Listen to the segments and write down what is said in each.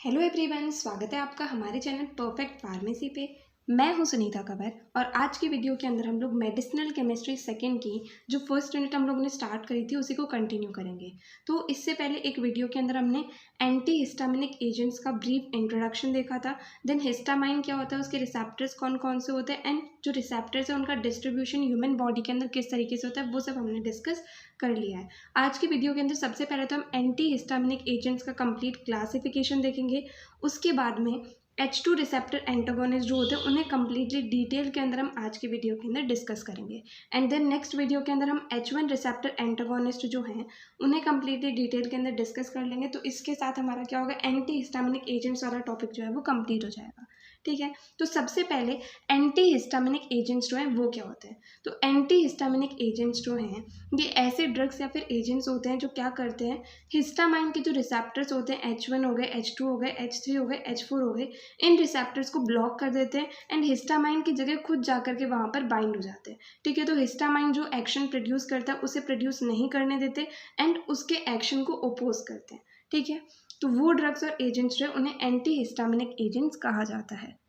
Hello everyone, स्वागत है आपका हमारे चैनल परफेक्ट फार्मेसी पे। मैं हूं सुनीता कंवर और आज की वीडियो के अंदर हम लोग मेडिसिनल केमिस्ट्री सेकंड की जो फर्स्ट यूनिट हम लोगों ने स्टार्ट करी थी उसी को कंटिन्यू करेंगे। तो इससे पहले एक वीडियो के अंदर हमने एंटी हिस्टामिनिक एजेंट्स का ब्रीफ इंट्रोडक्शन देखा था। देन हिस्टामाइन क्या होता है, उसके रिसेप्टर्स कौन कौन से होते हैं, एंड जो रिसेप्टर्स है उनका डिस्ट्रीब्यूशन ह्यूमन बॉडी के अंदर किस तरीके से होता है वो सब हमने डिस्कस कर लिया है। आज की वीडियो के अंदर सबसे पहले तो हम एंटी हिस्टामिनिक एजेंट्स का कंप्लीट क्लासिफिकेशन देखेंगे। उसके बाद में H2 रिसेप्टर एंटागोनिस्ट जो होते हैं उन्हें कम्प्लीटली डिटेल के अंदर हम आज की वीडियो के अंदर डिस्कस करेंगे। एंड देन नेक्स्ट वीडियो के अंदर हम H1 रिसेप्टर एंटागोनिस्ट जो हैं उन्हें कम्प्लीटली डिटेल के अंदर डिस्कस कर लेंगे। तो इसके साथ हमारा क्या होगा, एंटी हिस्टामिनिक एजेंट्स वाला टॉपिक जो है वो कंप्लीट हो जाएगा। ठीक है, तो सबसे पहले एंटी हिस्टामिनिक एजेंट्स जो हैं वो क्या होते हैं। तो एंटी हिस्टामिनिक एजेंट्स जो हैं ये ऐसे ड्रग्स या फिर एजेंट्स होते हैं जो क्या करते हैं, हिस्टामाइन के जो रिसेप्टर्स होते हैं H1 हो गए, H2 हो गए, H3 हो गए, H4 हो गए, इन रिसेप्टर्स को ब्लॉक कर देते हैं एंड हिस्टामाइन की जगह खुद जाकर के वहाँ पर बाइंड हो जाते हैं। ठीक है, तो हिस्टामाइन जो एक्शन प्रोड्यूस करता है उसे प्रोड्यूस नहीं करने देते एंड उसके एक्शन को ओपोज करते हैं। ठीक है, तो वो ड्रग्स और एजेंट्स जो है उन्हें एंटी हिस्टामिनिक एजेंट्स कहा जाता है।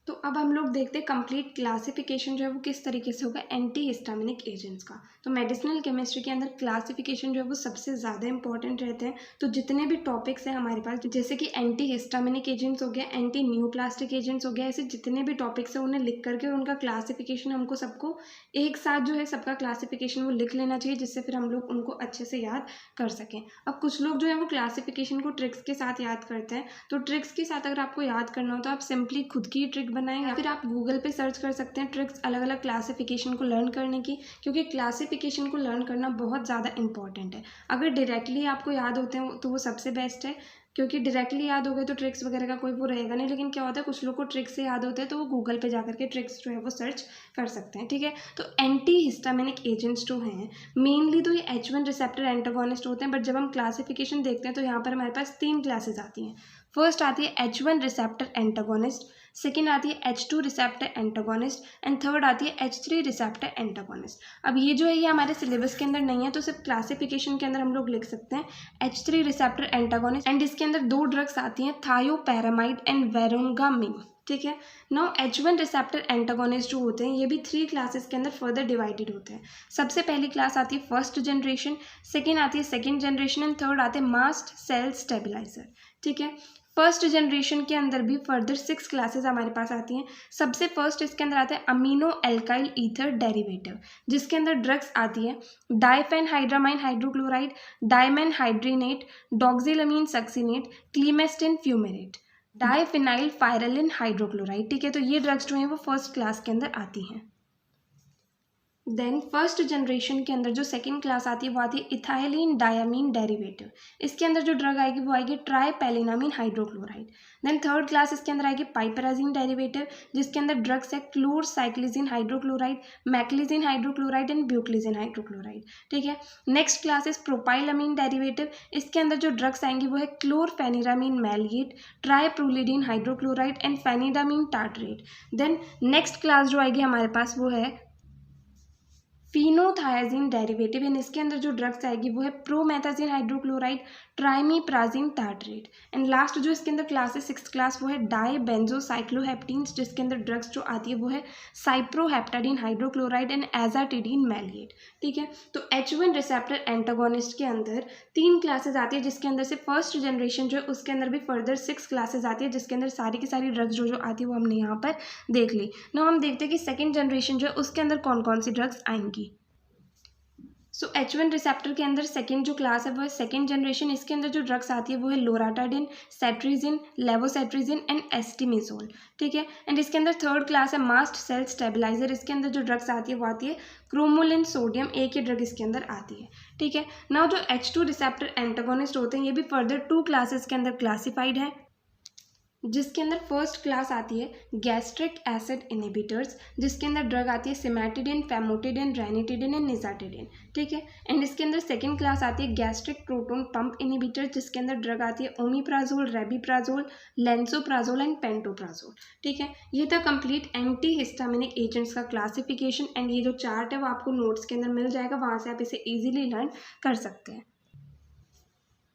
तो अब हम लोग देखते हैं कंप्लीट क्लासिफिकेशन जो है वो किस तरीके से होगा एंटी हिस्टामिनिक एजेंट्स का। तो मेडिसिनल केमिस्ट्री के अंदर क्लासिफिकेशन जो है वो सबसे ज़्यादा इंपॉर्टेंट रहते हैं। तो जितने भी टॉपिक्स हैं हमारे पास, जैसे कि एंटी हिस्टामिनिक एजेंट्स हो गया, एंटी न्यूप्लास्टिक एजेंट्स हो गया, ऐसे जितने भी टॉपिक्स हैं उन्हें लिख करके उनका क्लासिफिकेशन हमको सबको एक साथ जो है सबका क्लासिफिकेशन वो लिख लेना चाहिए, जिससे फिर हम लोग उनको अच्छे से याद कर सकें। अब कुछ लोग जो है वो क्लासिफिकेशन को ट्रिक्स के साथ याद करते हैं। तो ट्रिक्स के साथ अगर आपको याद करना हो तो आप सिंपली खुद की ट्रिक बनाएं या फिर आप गूगल पे सर्च कर सकते हैं ट्रिक्स अलग अलग क्लासिफिकेशन को लर्न करने की, क्योंकि क्लासिफिकेशन को लर्न करना बहुत ज़्यादा इंपॉर्टेंट है। अगर डायरेक्टली आपको याद होते हैं तो वो सबसे बेस्ट है, क्योंकि डायरेक्टली याद हो गए तो ट्रिक्स वगैरह का कोई वो रहेगा नहीं। लेकिन क्या होता है, कुछ लोग को ट्रिक्स से याद होते हैं तो वो गूगल पे जाकर के ट्रिक्स जो है वो सर्च कर सकते हैं। ठीक है, तो एंटी हिस्टामिनिक एजेंट्स जो हैं मेनली तो ये H1 रिसेप्टर एंटागोनिस्ट होते हैं, बट जब हम क्लासिफिकेशन देखते हैं तो यहाँ पर हमारे पास 3 क्लासेस आती हैं। फर्स्ट आती है H1 रिसेप्टर एंटागोनिस्ट, सेकेंड आती है H2 receptor antagonist and third आती है H3 रिसेप्टर एंटागोनिस्ट। अब ये जो है ये हमारे सिलेबस के अंदर नहीं है, तो सिर्फ क्लासिफिकेशन के अंदर हम लोग लिख सकते हैं H3 रिसेप्टर एंटागोनिस्ट एंड इसके अंदर 2 ड्रग्स आती हैं, थायोपैरामाइड एंड वेरोगामिन। ठीक है, नाउ H1 रिसेप्टर एंटागोनिस्ट जो होते हैं ये भी 3 क्लासेस के अंदर फर्दर डिवाइडेड होते हैं। सबसे पहली क्लास आती है फर्स्ट जनरेशन, सेकेंड आती है सेकेंड जनरेशन एंड थर्ड आते हैं मास्ट सेल स्टेबिलाईजर। ठीक है, फर्स्ट जनरेशन के अंदर भी फर्दर 6 क्लासेस हमारे पास आती हैं। सबसे फर्स्ट इसके अंदर आता है अमीनो एल्काइल ईथर डेरिवेटिव, जिसके अंदर ड्रग्स आती है diphenhydramine hydrochloride, dimenhydrinate, doxylamine succinate, clemastine fumarate, diphenylpyraline hydrochloride. ठीक है, तो ये ड्रग्स जो हैं वो फर्स्ट क्लास के अंदर आती हैं। देन फर्स्ट जनरेशन के अंदर जो सेकेंड क्लास आती है वो आती है इथाइलिन डायमीन डेरिवेटिव। इसके अंदर जो ड्रग आएगी वो आएगी tripelennamine hydrochloride. Then third class इसके अंदर आएगी पाइपराजिन डेरिवेटिव, जिसके अंदर ड्रग्स है chlorcyclizine hydrochloride, meclizine hydrochloride and buclizine hydrochloride. ठीक है, next class is propylamine derivative. इसके अंदर जो ड्रग्स आएंगी वो है chlorpheniramine maleate, triprolidine hydrochloride and phenindamine tartrate. Then next class जो आएगी हमारे पास वो है फिनोथायाजिन डेरिवेटिव एंड इसके अंदर जो ड्रग्स आएगी वो है promethazine hydrochloride, trimeprazine tartrate and last जो इसके अंदर क्लास है 6th क्लास वो है डाइबेंजोसाइक्लोहेप्टीन्स, जिसके अंदर ड्रग्स जो आती है वो है साइप्रोहेप्टाडीन हाइड्रोक्लोराइड एंड एजाटिडीन मैलिएट। ठीक है, तो H1 रिसेप्टर एंटागोनिस्ट के अंदर 3 क्लासेस आती है, जिसके अंदर से फर्स्ट जनरेशन जो है उसके अंदर भी फर्दर 6 क्लासेस आती है, जिसके अंदर सारी की सारी ड्रग्स जो आती है वो हमने यहाँ पर देख ली। नाउ हम देखते हैं कि सेकेंड जनरेशन जो है उसके अंदर कौन कौन सी ड्रग्स आएंगी। सो H1 रिसेप्टर के अंदर सेकेंड जो क्लास है वो है सेकेंड जनरेशन। इसके अंदर जो ड्रग्स आती है वो है लोराटाडिन, सेट्रिजिन, लेवोसेट्रिजिन एंड एस्टिमिजोल। ठीक है, एंड इसके अंदर थर्ड क्लास है मास्ट सेल स्टेबिलाईजर। इसके अंदर जो ड्रग्स आती है वो आती है क्रोमोलिन सोडियम, एक ही ड्रग इसके अंदर आती है। ठीक है, नाउ जो H2 रिसेप्टर एंटागोनिस्ट होते हैं ये भी फर्दर 2 क्लासेस के अंदर क्लासिफाइड है, जिसके अंदर फर्स्ट क्लास आती है गैस्ट्रिक एसिड इनहिबिटर्स, जिसके अंदर ड्रग आती है सिमेटिडिन, फैमोटिडिन, रेनिटिडिन एंड निजाटिडिन। ठीक है, एंड इसके अंदर सेकेंड क्लास आती है गैस्ट्रिक प्रोटोन पंप इनहिबिटर, जिसके अंदर ड्रग आती है omeprazole, rabeprazole, lansoprazole and pantoprazole. ठीक है, ये था कंप्लीट एंटी हिस्टामिनिक एजेंट्स का क्लासिफिकेशन एंड ये जो चार्ट है वो आपको नोट्स के अंदर मिल जाएगा, वहाँ से आप इसे ईजिली लर्न कर सकते हैं।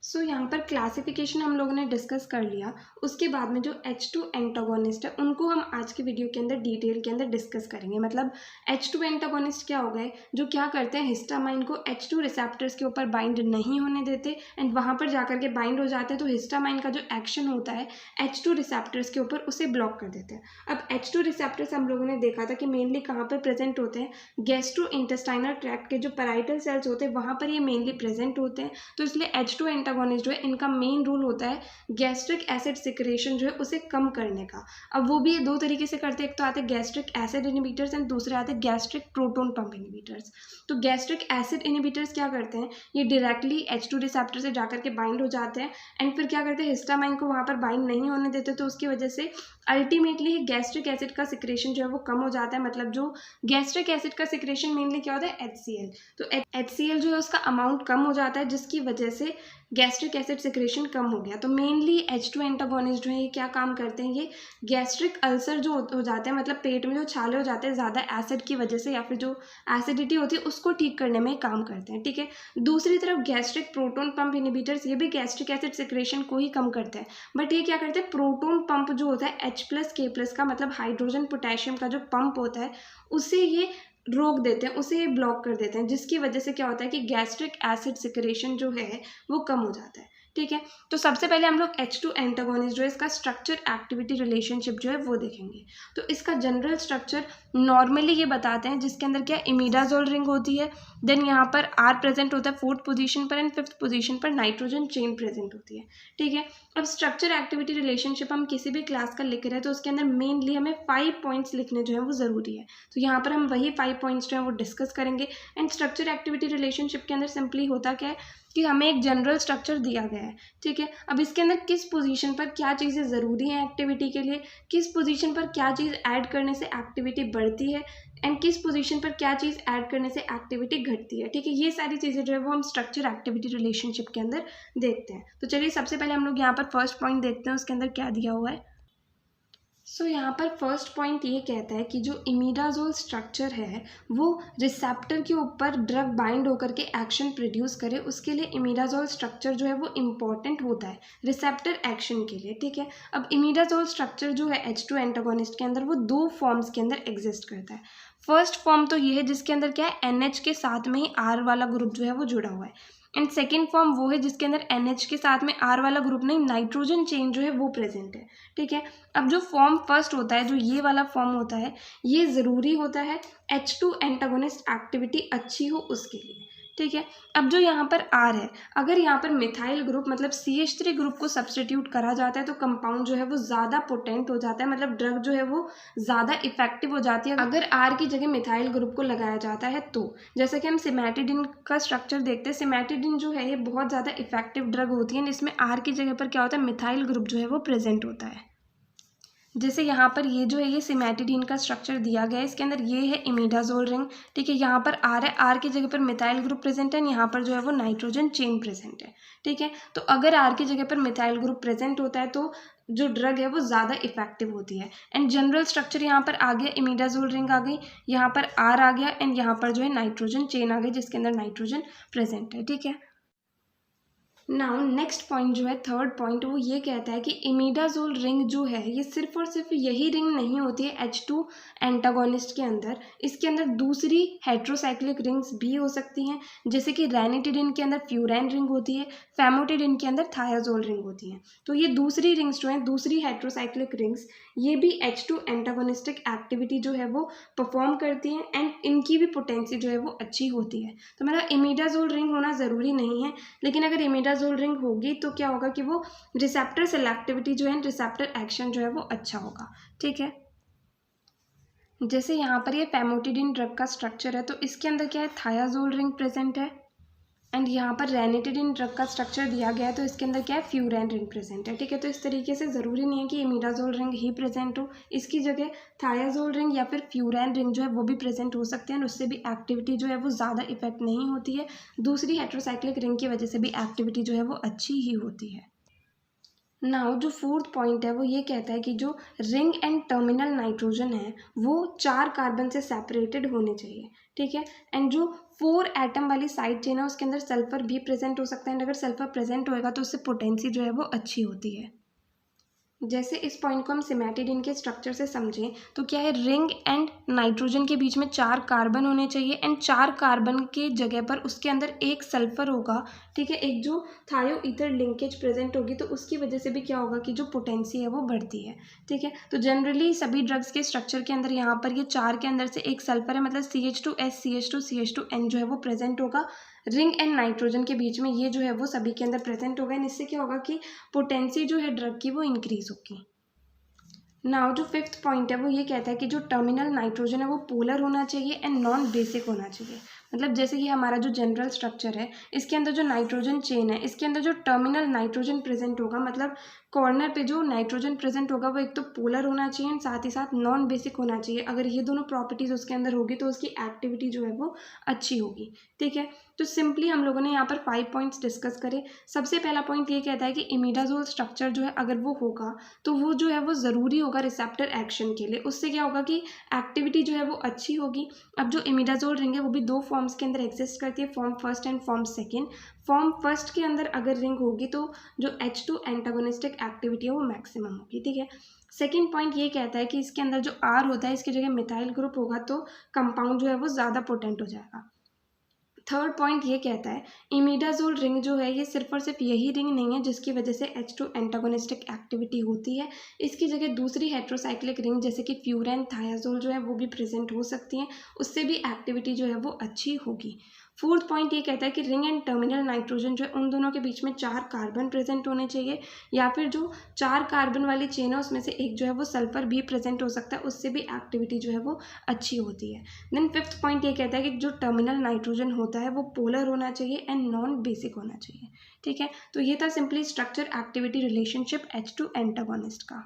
सो यहाँ पर क्लासिफिकेशन हम लोगों ने डिस्कस कर लिया। उसके बाद में जो H2 एंटागोनिस्ट है उनको हम आज के वीडियो के अंदर डिटेल के अंदर डिस्कस करेंगे। मतलब H2 एंटागोनिस्ट क्या हो गए, जो क्या करते हैं, हिस्टामाइन को H2 रिसेप्टर्स के ऊपर बाइंड नहीं होने देते एंड वहाँ पर जाकर के बाइंड हो जाते हैं, तो हिस्टामाइन का जो एक्शन होता है H2 रिसेप्टर्स के ऊपर उसे ब्लॉक कर देते हैं। अब H2 रिसेप्टर्स हम लोगों ने देखा था कि मेनली कहाँ पर प्रेजेंट होते हैं, गैस्ट्रो इंटेस्टाइनल ट्रैक्ट के जो पैराइटल सेल्स होते हैं वहाँ पर ये मेनली प्रेजेंट होते हैं। तो इसलिए H2 एंटागोनिस्ट जो है इनका मेन रोल होता है गैस्ट्रिक एसिड सिक्रेशन जो है उसे कम करने का। अब वो भी ये दो तरीके से करते हैं, एक तो आते हैं गैस्ट्रिक एसिड इनहिबिटर्स एंड दूसरे आते हैं गैस्ट्रिक प्रोटोन पंप इनहिबिटर्स। तो गैस्ट्रिक एसिड इनहिबिटर्स क्या करते हैं, ये डायरेक्टली H2 रिसेप्टर से जाकर के बाइंड हो जाते हैं एंड फिर क्या करते हैं, हिस्टामाइन को वहाँ पर बाइंड नहीं होने देते, तो उसकी वजह से अल्टीमेटली गैस्ट्रिक एसिड का सिक्रेशन जो है वो कम हो जाता है। मतलब जो गैस्ट्रिक एसिड का सिक्रेशन मेनली क्या होता है, HCl। तो HCl जो है उसका अमाउंट कम हो जाता है, जिसकी वजह से गैस्ट्रिक एसिड सिक्रेशन कम हो गया। तो मेनली H2 एंटागोनिस्ट जो है ये क्या काम करते हैं, ये गैस्ट्रिक अल्सर जो हो जाते हैं, मतलब पेट में जो छाले हो जाते हैं ज़्यादा एसिड की वजह से या फिर जो एसिडिटी होती है उसको ठीक करने में काम करते हैं। ठीक है, दूसरी तरफ गैस्ट्रिक प्रोटोन पंप इनहिबिटर्स ये भी गैस्ट्रिक एसिड सिक्रेशन को ही कम करते हैं, बट ये क्या करते हैं, प्रोटोन पंप जो होता है H+K+ का, मतलब हाइड्रोजन पोटेशियम का जो पंप होता है उसे ये रोक देते हैं, उसे ये ब्लॉक कर देते हैं, जिसकी वजह से क्या होता है कि गैस्ट्रिक एसिड सिक्रेशन जो है वो कम हो जाता है। ठीक है, तो सबसे पहले हम लोग H2 एंटागोनिस्ट जो है इसका स्ट्रक्चर एक्टिविटी रिलेशनशिप जो है वो देखेंगे। तो इसका जनरल स्ट्रक्चर नॉर्मली ये बताते हैं, जिसके अंदर क्या इमिडाजोल रिंग होती है, देन यहाँ पर R प्रेजेंट होता है 4th पोजीशन पर एंड 5th पोजीशन पर नाइट्रोजन चेन प्रेजेंट होती है। ठीक है, अब स्ट्रक्चर एक्टिविटी रिलेशनशिप हम किसी भी क्लास का लिख रहे हैं तो उसके अंदर मेनली हमें 5 पॉइंट्स लिखने जो है वो ज़रूरी है। तो यहाँ पर हम वही 5 पॉइंट्स जो है वो डिस्कस करेंगे। एंड स्ट्रक्चर एक्टिविटी रिलेशनशिप के अंदर सिंपली होता क्या है कि हमें एक जनरल स्ट्रक्चर दिया गया है। ठीक है, अब इसके अंदर किस पोजीशन पर क्या चीज़ें ज़रूरी हैं एक्टिविटी के लिए, किस पोजीशन पर क्या चीज़ ऐड करने से एक्टिविटी बढ़ती है एंड किस पोजीशन पर क्या चीज़ ऐड करने से एक्टिविटी घटती है। ठीक है, ये सारी चीज़ें जो है वो हम स्ट्रक्चर एक्टिविटी रिलेशनशिप के अंदर देखते हैं। तो चलिए सबसे पहले हम लोग यहाँ पर फर्स्ट पॉइंट देखते हैं, उसके अंदर क्या दिया हुआ है। सो यहाँ पर फर्स्ट पॉइंट ये कहता है कि जो इमिडाजोल स्ट्रक्चर है वो रिसेप्टर के ऊपर ड्रग बाइंड होकर के एक्शन प्रोड्यूस करे, उसके लिए इमिडाजोल स्ट्रक्चर जो है वो इम्पॉर्टेंट होता है रिसेप्टर एक्शन के लिए। ठीक है, अब इमिडाजोल स्ट्रक्चर जो है H2 एंटागोनिस्ट के अंदर वो दो फॉर्म्स के अंदर एग्जिस्ट करता है। फर्स्ट फॉर्म तो ये है जिसके अंदर क्या है, NH के साथ में ही R वाला ग्रुप जो है वो जुड़ा हुआ है, एंड सेकेंड फॉर्म वो है जिसके अंदर NH के साथ में R वाला ग्रुप नहीं, नाइट्रोजन चेन जो है वो प्रेजेंट है। ठीक है, अब जो फॉर्म फर्स्ट होता है, जो ये वाला फॉर्म होता है, ये ज़रूरी होता है H2 एंटागोनिस्ट एक्टिविटी अच्छी हो उसके लिए। ठीक है, अब जो यहाँ पर R है, अगर यहाँ पर मिथाइल ग्रुप मतलब CH3 ग्रुप को सब्सटीट्यूट करा जाता है तो कंपाउंड जो है वो ज़्यादा पोटेंट हो जाता है, मतलब ड्रग जो है वो ज़्यादा इफेक्टिव हो जाती है अगर R की जगह मिथाइल ग्रुप को लगाया जाता है। तो जैसे कि हम सिमेटिडिन का स्ट्रक्चर देखते हैं, सिमेटिडिन जो है ये बहुत ज़्यादा इफेक्टिव ड्रग होती है, इसमें R की जगह पर क्या होता है, मिथाइल ग्रुप जो है वो प्रेजेंट होता है। जैसे यहाँ पर ये जो है ये सिमेटिडीन का स्ट्रक्चर दिया गया है, इसके अंदर ये है इमिडाजोल रिंग। ठीक है, यहाँ पर R है, R की जगह पर मिथाइल ग्रुप प्रेजेंट है, यहाँ पर जो है वो नाइट्रोजन चेन प्रेजेंट है। ठीक है, तो अगर R की जगह पर मिथाइल ग्रुप प्रेजेंट होता है तो जो ड्रग है वो ज़्यादा इफेक्टिव होती है। एंड जनरल स्ट्रक्चर यहाँ पर आ गया, इमिडाजोल रिंग आ गई, यहाँ पर R आ गया एंड यहाँ पर जो है नाइट्रोजन चेन आ गई जिसके अंदर नाइट्रोजन प्रेजेंट है। ठीक है, नाउ नेक्स्ट पॉइंट जो है थर्ड पॉइंट, वो ये कहता है कि इमिडाजोल रिंग जो है ये सिर्फ और सिर्फ यही रिंग नहीं होती है H2 एंटागोनिस्ट के अंदर, इसके अंदर दूसरी हेट्रोसाइक्लिक रिंग्स भी हो सकती हैं, जैसे कि रैनिटिडिन के अंदर फ्यूरैन रिंग होती है, फैमोटिडिन के अंदर थायाजोल रिंग होती है। तो ये दूसरी रिंग्स जो हैं, दूसरी हेट्रोसाइक्लिक रिंग्स, ये भी H2 एंटागोनिस्टिक एक्टिविटी जो है वो परफॉर्म करती हैं एंड इनकी भी पोटेंसी जो है वो अच्छी होती है। तो मेरा इमिडाजोल रिंग होना ज़रूरी नहीं है, लेकिन अगर इमिडाजोल रिंग होगी तो क्या होगा कि वो रिसेप्टर सेलेक्टिविटी जो है, रिसेप्टर एक्शन जो है वो अच्छा होगा। ठीक है, जैसे यहाँ पर ये फैमोटिडिन ड्रग का स्ट्रक्चर है, तो इसके अंदर क्या है, थायाजोल रिंग प्रेजेंट है एंड यहाँ पर रैनिटिडिन ड्रग का स्ट्रक्चर दिया गया है, तो इसके अंदर क्या है, फ्यूरैन रिंग प्रेजेंट है। ठीक है, तो इस तरीके से ज़रूरी नहीं है कि इमिडाजोल रिंग ही प्रेजेंट हो, इसकी जगह थायाजोल रिंग या फिर फ्यूरैन रिंग जो है वो भी प्रेजेंट हो सकते हैं, उससे भी एक्टिविटी जो है वो ज़्यादा इफेक्ट नहीं होती है, दूसरी हेट्रोसाइक्लिक रिंग की वजह से भी एक्टिविटी जो है वो अच्छी ही होती है। नाउ जो फोर्थ पॉइंट है वो ये कहता है कि जो रिंग एंड टर्मिनल नाइट्रोजन है वो 4 कार्बन से सेपरेटेड होने चाहिए, ठीक है। एंड जो 4 एटम वाली साइड चेन है उसके अंदर सल्फर भी प्रेजेंट हो सकता है, एंड अगर सल्फर प्रेजेंट होएगा तो उससे पोटेंसी जो है वो अच्छी होती है। जैसे इस पॉइंट को हम सिमेटिडिन के स्ट्रक्चर से समझें तो क्या है, रिंग एंड नाइट्रोजन के बीच में 4 कार्बन होने चाहिए, एंड 4 कार्बन के जगह पर उसके अंदर एक सल्फर होगा, ठीक है। एक जो थायो ईथर लिंकेज प्रेजेंट होगी तो उसकी वजह से भी क्या होगा कि जो पोटेंसी है वो बढ़ती है, ठीक है। तो जनरली सभी ड्रग्स के स्ट्रक्चर के अंदर यहाँ पर ये 4 के अंदर से एक सल्फर है, मतलब CH2S CH2CH2N जो है वो प्रेजेंट होगा रिंग एंड नाइट्रोजन के बीच में, ये जो है वो सभी के अंदर प्रेजेंट होगा, एंड इससे क्या होगा कि पोटेंसी जो है ड्रग की वो इंक्रीज होगी। नाउ जो फिफ्थ पॉइंट है वो ये कहता है कि जो टर्मिनल नाइट्रोजन है वो पोलर होना चाहिए एंड नॉन बेसिक होना चाहिए। मतलब जैसे कि हमारा जो जनरल स्ट्रक्चर है इसके अंदर जो नाइट्रोजन चेन है इसके अंदर जो टर्मिनल नाइट्रोजन प्रेजेंट होगा, मतलब कॉर्नर पे जो नाइट्रोजन प्रेजेंट होगा वो एक तो पोलर होना चाहिए एंड साथ ही साथ नॉन बेसिक होना चाहिए। अगर ये दोनों प्रॉपर्टीज उसके अंदर होगी तो उसकी एक्टिविटी जो है वो अच्छी होगी, ठीक है। तो सिंपली हम लोगों ने यहाँ पर 5 पॉइंट्स डिस्कस करे। सबसे पहला पॉइंट ये कहता है कि इमिडाजोल स्ट्रक्चर जो है अगर वो होगा तो वो जो है वो ज़रूरी होगा रिसेप्टर एक्शन के लिए, उससे क्या होगा कि एक्टिविटी जो है वो अच्छी होगी। अब जो इमिडाजोल रिंग है वो भी 2 फॉर्म्स के अंदर एग्जिस्ट करती है, form first and form second. Form first के अंदर अगर रिंग होगी तो जो H2 एंटागोनिस्टिक एक्टिविटी है वो मैक्सिमम होगी, ठीक है। सेकेंड पॉइंट ये कहता है कि इसके अंदर जो R होता है इसकी जगह मिथाइल ग्रुप होगा तो कंपाउंड जो है वो ज़्यादा पोटेंट हो जाएगा। थर्ड पॉइंट ये कहता है इमिडाजोल रिंग जो है ये सिर्फ और सिर्फ यही रिंग नहीं है जिसकी वजह से H2 एंटागोनिस्टिक एक्टिविटी होती है। इसकी जगह दूसरी हेट्रोसाइक्लिक रिंग जैसे कि फ्यूरैन थायाजोल जो है वो भी प्रेजेंट हो सकती हैं, उससे भी एक्टिविटी जो है वो अच्छी होगी। फोर्थ पॉइंट ये कहता है कि रिंग एंड टर्मिनल नाइट्रोजन जो है उन दोनों के बीच में 4 कार्बन प्रेजेंट होने चाहिए, या फिर जो 4 कार्बन वाली चेन है उसमें से एक जो है वो सल्फर भी प्रेजेंट हो सकता है, उससे भी एक्टिविटी जो है वो अच्छी होती है। देन फिफ्थ पॉइंट ये कहता है कि जो टर्मिनल नाइट्रोजन होता है वो पोलर होना चाहिए एंड नॉन बेसिक होना चाहिए, ठीक है। तो ये था simply structure activity relationship H2 antagonist का।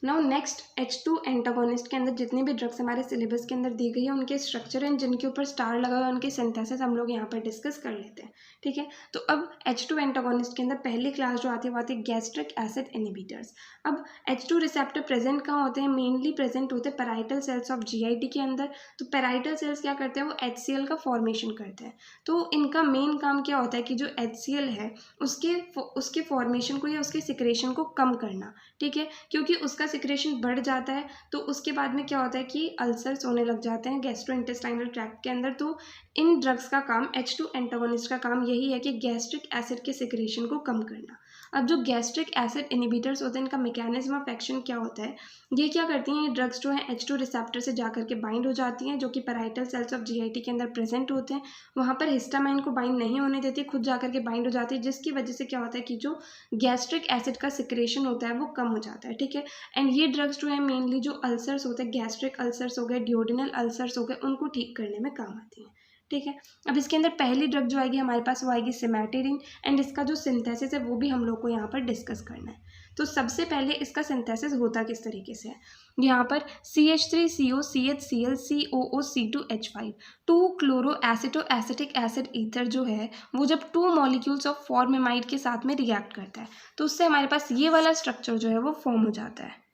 नाउ नेक्स्ट H2 एंटागोनिस्ट के अंदर जितनी भी ड्रग्स हमारे सिलेबस के अंदर दी गई है उनके स्ट्रक्चर एंड जिनके ऊपर स्टार लगा हुआ है उनके सिंथेसिस हम लोग यहाँ पर डिस्कस कर लेते हैं, ठीक है। तो अब H2 एंटागोनिस्ट के अंदर पहली क्लास जो आती है वो आती है गैस्ट्रिक एसिड इनहिबिटर्स। अब H2 रिसेप्टर प्रेजेंट कहाँ होते हैं, मेनली प्रेजेंट होते हैं पैराइटल सेल्स ऑफ GIT के अंदर। तो पैराइटल सेल्स क्या करते हैं, वो HCl का फॉर्मेशन करते हैं। तो इनका मेन काम क्या होता है कि जो HCl है उसके फॉर्मेशन को या उसके सिक्रेशन को कम करना, ठीक है। क्योंकि उसका सिक्रेशन बढ़ जाता है तो उसके बाद में क्या होता है कि अल्सर्स होने लग जाते हैं गैस्ट्रोइंटेस्टाइनल ट्रैक्ट के अंदर। तो इन ड्रग्स का काम, H2 एंटागोनिस्ट का काम यही है कि गैस्ट्रिक एसिड के सिक्रेशन को कम करना। अब जो गैस्ट्रिक एसिड इनहिबिटर्स होते हैं इनका मैकेनिज्म ऑफ एक्शन क्या होता है, ये क्या करती हैं, ये ड्रग्स जो है H2 रिसेप्टर से जाकर के बाइंड हो जाती हैं जो कि पैराइटल सेल्स ऑफ GIT के अंदर प्रेजेंट होते हैं। वहाँ पर हिस्टामाइन को बाइंड नहीं होने देती, खुद जाकर के बाइंड हो जाती है, जिसकी वजह से क्या होता है कि जो गैस्ट्रिक एसिड का सिक्रेशन होता है वो कम हो जाता है, ठीक है। एंड ये ड्रग्स जो है मेनली जो अल्सर्स होते हैं, गैस्ट्रिक अल्सर्स हो गए, ड्यूडेनल अल्सर्स हो गए, उनको ठीक करने में काम आती हैं, ठीक है। अब इसके अंदर पहली ड्रग जो आएगी हमारे पास वो आएगी सिमेटिडिन, एंड इसका जो सिंथेसिस है वो भी हम लोग को यहाँ पर डिस्कस करना है। तो सबसे पहले इसका सिंथेसिस होता किस तरीके से है, यहाँ पर CH3CO CHCl COO C2H5 2 chloro एसिटो acetic acid ether जो है वो जब 2 मॉलिक्यूल्स ऑफ फॉर्मेमाइड के साथ में रिएक्ट करता है तो उससे हमारे पास ये वाला स्ट्रक्चर जो है वो फॉर्म हो जाता है।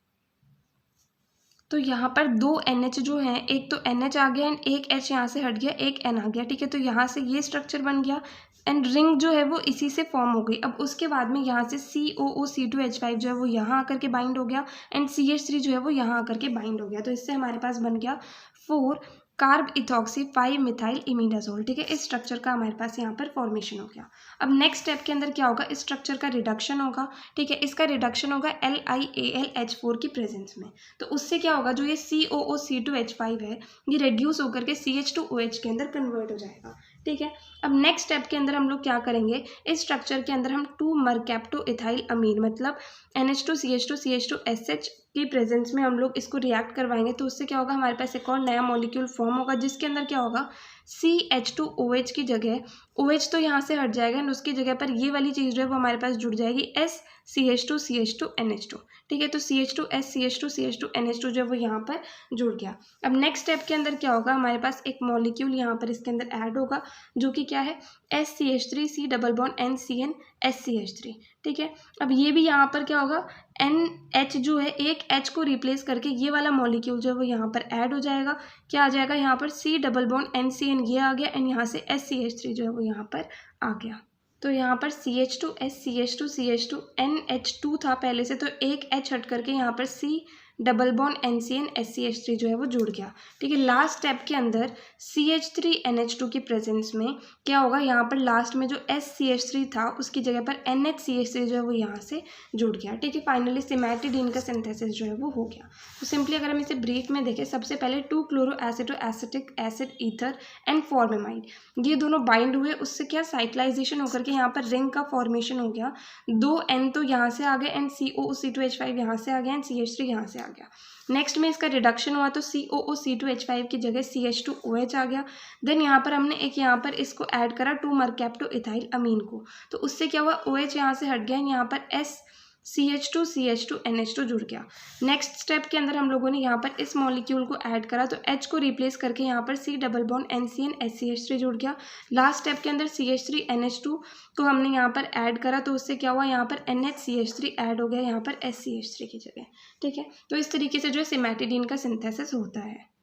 तो यहाँ पर 2 NH जो हैं, एक तो NH आ गया एंड एक H यहाँ से हट गया, एक N आ गया, ठीक है। तो यहाँ से ये स्ट्रक्चर बन गया एंड रिंग जो है वो इसी से फॉर्म हो गई। अब उसके बाद में यहाँ से COO C2H5 जो है वो यहाँ आकर के बाइंड हो गया एंड CH3 जो है वो यहाँ आकर के बाइंड हो गया। तो इससे हमारे पास बन गया 4 कार्ब इथॉक्सी 5 मिथाइल इमिडाजोल, ठीक है। इस स्ट्रक्चर का हमारे पास यहाँ पर फॉर्मेशन हो गया। अब नेक्स्ट स्टेप के अंदर क्या होगा, इस स्ट्रक्चर का रिडक्शन होगा, ठीक है। इसका रिडक्शन होगा LiAlH4 की प्रेजेंस में। तो उससे क्या होगा, जो ये COO C2H5 है ये रिड्यूस होकर के CH2OH के अंदर कन्वर्ट हो जाएगा, ठीक है। अब नेक्स्ट स्टेप के अंदर हम लोग क्या करेंगे, इस स्ट्रक्चर के अंदर हम 2 मरकैप्टो इथाइल अमीन मतलब NH2CH2CH2SH की प्रेजेंस में हम लोग इसको रिएक्ट करवाएंगे तो उससे क्या होगा, हमारे पास एक और नया मॉलिक्यूल फॉर्म होगा जिसके अंदर क्या होगा, CH2OH की जगह OH तो यहाँ से हट जाएगा और उसकी जगह पर ये वाली चीज़ जो है वो हमारे पास जुड़ जाएगी SCH2CH2NH2। ठीक है, तो CH2S CH2CH2NH2 जो है वो यहाँ पर जुड़ गया। अब नेक्स्ट स्टेप के अंदर क्या होगा, हमारे पास एक मॉलिक्यूल यहाँ पर इसके अंदर ऐड होगा जो कि क्या है, SCH3C double bond NCN SCH3। ठीक है, अब ये भी यहाँ पर क्या होगा, NH जो है एक H को रिप्लेस करके ये वाला मॉलिक्यूल जो है वो यहाँ पर ऐड हो जाएगा। क्या आ जाएगा यहाँ पर, C डबल बॉन्ड NCN ये आ गया एंड यहाँ से SCH3 जो है वो यहाँ पर आ गया। तो यहाँ पर CH2S CH2CH2NH2 था पहले से, तो एक H हट करके यहाँ पर C double bond NCN SCH3 जो है वो जुड़ गया। ठीक है, लास्ट स्टेप के अंदर CH3NH2 की प्रेजेंस में क्या होगा, यहाँ पर लास्ट में जो SCH3 था उसकी जगह पर NHCH3 जो है वो यहाँ से जुड़ गया। ठीक है, फाइनली सिमेटिडीन का सिंथेसिस जो है वो हो गया। तो सिंपली अगर हम इसे ब्रीफ में देखें, सबसे पहले 2-क्लोरोएसिटोएसिटिक एसिड ईथर एंड फॉर्मेमाइड ये दोनों बाइंड हुए, उससे क्या साइक्लाइजेशन होकर के यहाँ पर रिंग का फॉर्मेशन हो गया। 2 N तो यहाँ से आ गए एंड COOC2H5 यहाँ से आ गया एंड CH3 यहाँ से आ गया। नेक्स्ट में इसका रिडक्शन हुआ तो COOC2H5 की जगह CH2OH आ गया। देन यहाँ पर हमने एक यहाँ पर इसको ऐड करा 2-मरकैप्टोइथाइल अमीन को, तो उससे क्या हुआ, OH यहाँ से हट गया, यहाँ पर SCH2CH2NH2 जुड़ गया। नेक्स्ट स्टेप के अंदर हम लोगों ने यहाँ पर इस मॉलिक्यूल को ऐड करा तो H को रिप्लेस करके यहाँ पर C double bond NCN SCH3 जुड़ गया। लास्ट स्टेप के अंदर CH3NH2 को हमने यहाँ पर ऐड करा तो उससे क्या हुआ, यहाँ पर NHCH3 ऐड हो गया यहाँ पर SCH3 की जगह। ठीक है, तो इस तरीके से जो है सिमेटिडीन का सिंथेसिस होता है।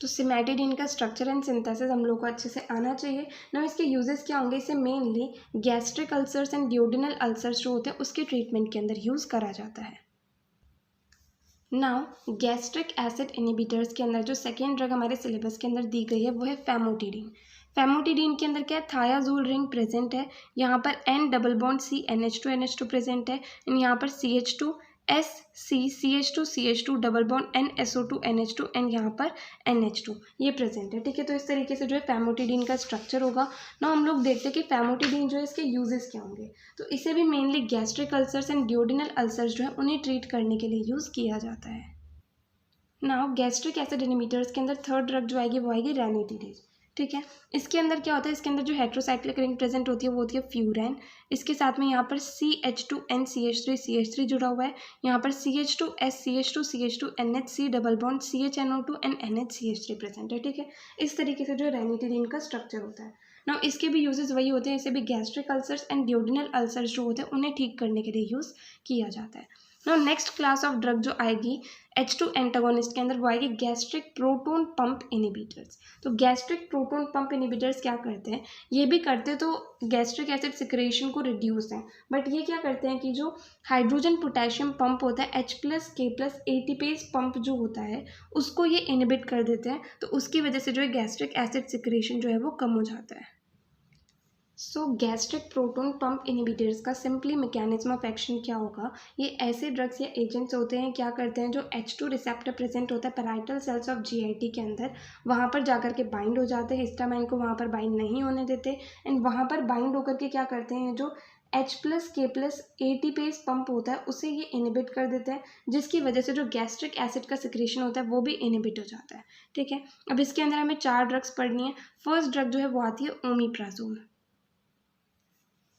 तो सिमेटिडीन का स्ट्रक्चर एंड सिंथेसिस हम लोग को अच्छे से आना चाहिए ना। इसके यूजेस क्या होंगे, इसे mainly gastric ulcers and duodenal ulcers जो होते हैं उसके ट्रीटमेंट के अंदर यूज़ करा जाता है। नाउ गैस्ट्रिक एसिड इनिबिटर्स के अंदर जो सेकेंड ड्रग हमारे सिलेबस के अंदर दी गई है वो है फैमोटिडीन। फैमोटिडीन के अंदर क्या है, थायाजोल रिंग प्रेजेंट है, यहाँ पर N double bond C NH2NH2 present है एंड यहाँ पर CH2SCCH2CH2 double bond NSO2NH2 and यहाँ पर NH2 ये प्रेजेंट है। ठीक है, तो इस तरीके से जो है फैमोटिडीन का स्ट्रक्चर होगा ना। हम लोग देखते हैं कि फैमोटिडीन जो है इसके यूजेस क्या होंगे, तो इसे भी mainly gastric ulcers and duodenal ulcers जो है उन्हें ट्रीट करने के लिए यूज़ किया जाता है। नाउ गैस्ट्रिक एसिड इनिबिटर्स के अंदर थर्ड ड्रग जो आएगी वो आएगी रैनिटिडेज। ठीक है, इसके अंदर क्या होता है, इसके अंदर जो हेट्रोसाइक्लिक रिंग प्रेजेंट होती है वो होती है फ्यूरैन। इसके साथ में यहाँ पर CH2NCH3CH3 जुड़ा हुआ है, यहाँ पर CH2SCH2CH2NHC double bond CHNO2 and NHCH3 present है। ठीक है, इस तरीके से जो रैनिटिडीन का स्ट्रक्चर होता है ना। इसके भी यूजेस वही होते हैं, इसे भी gastric ulcers and duodenal ulcers जो होते हैं उन्हें ठीक करने के लिए यूज़ किया जाता है। Now next class of drug जो आएगी H2 एंटागोनिस्ट के अंदर वो आएगी गैस्ट्रिक प्रोटोन पंप इनिबिटर्स। तो गैस्ट्रिक प्रोटोन पंप इनिबिटर्स क्या करते हैं, ये भी करते तो गैस्ट्रिक एसिड सिक्रेशन को रिड्यूस है, बट ये क्या करते हैं कि जो हाइड्रोजन पोटेशियम पंप होता है H+K+ एटीपेज पंप जो होता है उसको ये इनिबिट कर देते हैं, तो उसकी वजह से जो है गैस्ट्रिक एसिड सिक्रेशन जो है वो कम हो जाता है। सो गैस्ट्रिक प्रोटोन पंप इनिबिटर्स का सिंपली मैकेनिज्म ऑफ एक्शन क्या होगा, ये ऐसे ड्रग्स या एजेंट्स होते हैं, क्या करते हैं, जो H2 रिसेप्टर प्रेजेंट होता है पैराइटल सेल्स ऑफ GIT के अंदर, वहाँ पर जाकर के बाइंड हो जाते हैं, हिस्टामाइन को वहाँ पर बाइंड नहीं होने देते एंड वहाँ पर बाइंड होकर के क्या करते हैं, जो H+K+ एटीपेज पंप होता है उसे ये इनिबिट कर देते हैं, जिसकी वजह से जो गैस्ट्रिक एसिड का सिक्रेशन होता है वो भी इनिबिट हो जाता है। ठीक है, अब इसके अंदर हमें 4 ड्रग्स पढ़नी है। फर्स्ट ड्रग जो है वो आती है ओमिप्राजोल।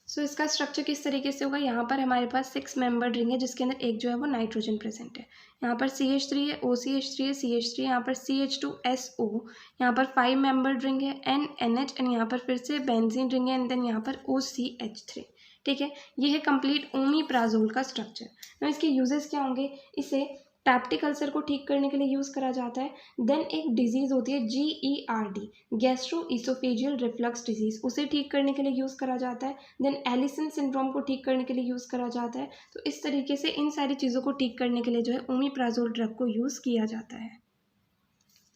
सो इसका स्ट्रक्चर किस तरीके से होगा, यहाँ पर हमारे पास 6 मेंबर्ड रिंग है जिसके अंदर एक जो है वो नाइट्रोजन प्रेजेंट है, यहाँ पर CH3 है, OCH3 है, CH3 यहाँ पर CH2SO, यहाँ पर 5 मेंबर्ड रिंग है NH एंड यहाँ पर फिर से बेंजीन रिंग है एंड देन यहाँ पर OCH3। ठीक है, ये है कंप्लीट ओमिप्राजोल का स्ट्रक्चर। तो इसके यूजेस क्या होंगे, इसे पैप्टिक अल्सर को ठीक करने के लिए यूज़ करा जाता है। देन एक डिजीज़ होती है GERD गैस्ट्रोइसोफेजियल रिफ्लक्स डिजीज़, उसे ठीक करने के लिए यूज़ करा जाता है। देन एलिसन सिंड्रोम को ठीक करने के लिए यूज़ करा जाता है। तो इस तरीके से इन सारी चीज़ों को ठीक करने के लिए जो है ओमिप्राजोल ड्रग को यूज़ किया जाता है।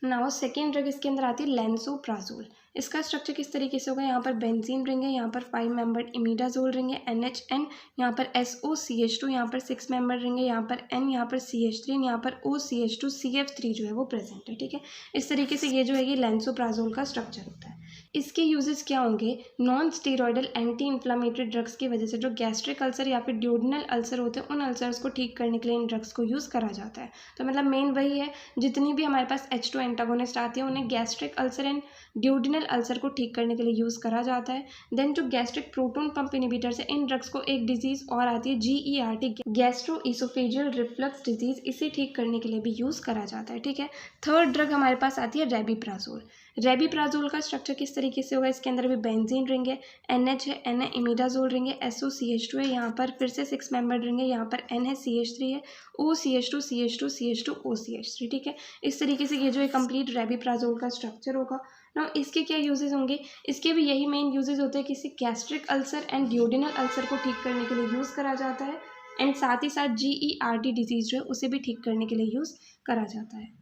नाउ सेकेंड ड्रग इसके अंदर आती है लैंसोप्राजोल। इसका स्ट्रक्चर किस तरीके से होगा, यहाँ पर बेंजीन रिंग है, यहाँ पर 5 मेंबर्ड इमिडाजोल रिंग है NHN, यहाँ पर SOCH2, यहाँ पर 6 मेंबर्ड रिंग है, यहाँ पर N, यहाँ पर CH3, यहाँ पर OCH2 CF3 जो है वो प्रेजेंट है। ठीक है, इस तरीके से ये जो है ये लैंसोप्राजोल का स्ट्रक्चर होता है। इसके यूजेस क्या होंगे? Non steroidal anti inflammatory drugs की वजह से जो गैस्ट्रिक अल्सर या फिर ड्यूडेनल अल्सर होते हैं, उन अल्सर्स को ठीक करने के लिए इन ड्रग्स को यूज़ करा जाता है। तो मतलब मेन वही है, जितनी भी हमारे पास H2 एंटागोनिस्ट आती है उन्हें gastric ulcer and duodenal ulcer को ठीक करने के लिए यूज़ करा जाता है। देन जो गैस्ट्रिक प्रोटॉन पंप इनहिबिटर्स है, इन ड्रग्स को एक डिजीज़ और आती है GERD, gastro oesophageal reflux disease, इसे ठीक करने के लिए भी यूज़ करा जाता है। ठीक है। थर्ड ड्रग हमारे पास आती है रेबिप्राजोल। रेबिप्राजोल का स्ट्रक्चर किस तरीके से होगा? इसके अंदर भी बेंजीन रिंग है, NH है, N है, इमिडाजोल रिंग है, SOCH2 है, यहाँ पर फिर से 6 मेंबर रिंग है, यहाँ पर N है, CH3 है, OCH2 CH2 CH2 OCH3। ठीक है। इस तरीके से ये जो है कंप्लीट रेबिप्राजोल का स्ट्रक्चर होगा। ना इसके क्या यूजेस होंगे? इसके भी यही मेन यूजेस होते हैं कि इसे gastric ulcer and duodenal ulcer को ठीक करने के लिए यूज़ करा जाता है एंड साथ ही साथ GERD डिजीज़ जो है उसे भी ठीक करने के लिए यूज़ करा जाता है।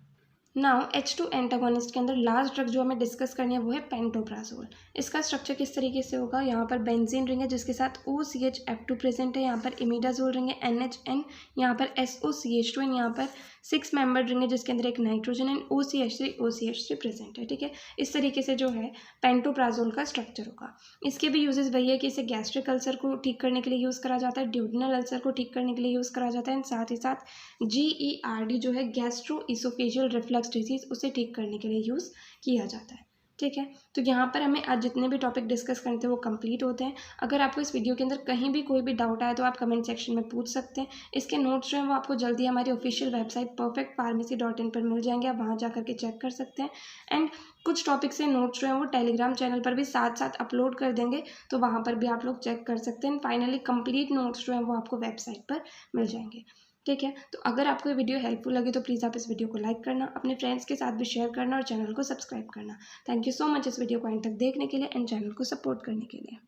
नाउ H2 एंटागोनिस्ट के अंदर लास्ट ड्रग जो हमें डिस्कस करनी है वो है पेंटोप्राजोल। इसका स्ट्रक्चर किस तरीके से होगा? यहाँ पर बेंजीन रिंग है जिसके साथ OCHF2 प्रेजेंट है, यहाँ पर इमिडाजोल रिंग है NHN, यहाँ पर SOCH2 एंड यहाँ पर 6 मेंबर रिंग है जिसके अंदर एक नाइट्रोजन एंड OCH3 प्रेजेंट है। ठीक है। इस तरीके से जो है पेंटोप्राजोल का स्ट्रक्चर होगा। इसके भी यूजेस वही है कि इसे गैस्ट्रिक अल्सर को ठीक करने के लिए यूज़ करा जाता है, ड्यूडेनल अल्सर को ठीक करने के लिए यूज़ करा जाता है एंड साथ ही साथ GERD जो है गैस्ट्रो इसोफेजियल रिफ्लक्स डिजीज़, उसे ठीक करने के लिए यूज़ किया जाता है। ठीक है। तो यहाँ पर हमें आज जितने भी टॉपिक डिस्कस करते हैं वो कंप्लीट होते हैं। अगर आपको इस वीडियो के अंदर कहीं भी कोई भी डाउट आए तो आप कमेंट सेक्शन में पूछ सकते हैं। इसके नोट्स जो हैं वो आपको जल्दी हमारी ऑफिशियल वेबसाइट perfectpharmacy.in पर मिल जाएंगे, आप वहाँ जा करके चेक कर सकते हैं। एंड कुछ टॉपिक से नोट्स जो हैं वो टेलीग्राम चैनल पर भी साथ साथ अपलोड कर देंगे, तो वहाँ पर भी आप लोग चेक कर सकते हैं। फाइनली कंप्लीट नोट्स जो हैं वो आपको वेबसाइट पर मिल जाएंगे। ठीक है। तो अगर आपको ये वीडियो हेल्पफुल लगी तो प्लीज़ आप इस वीडियो को लाइक करना, अपने फ्रेंड्स के साथ भी शेयर करना और चैनल को सब्सक्राइब करना। थैंक यू सो मच इस वीडियो को एंड तक देखने के लिए एंड चैनल को सपोर्ट करने के लिए।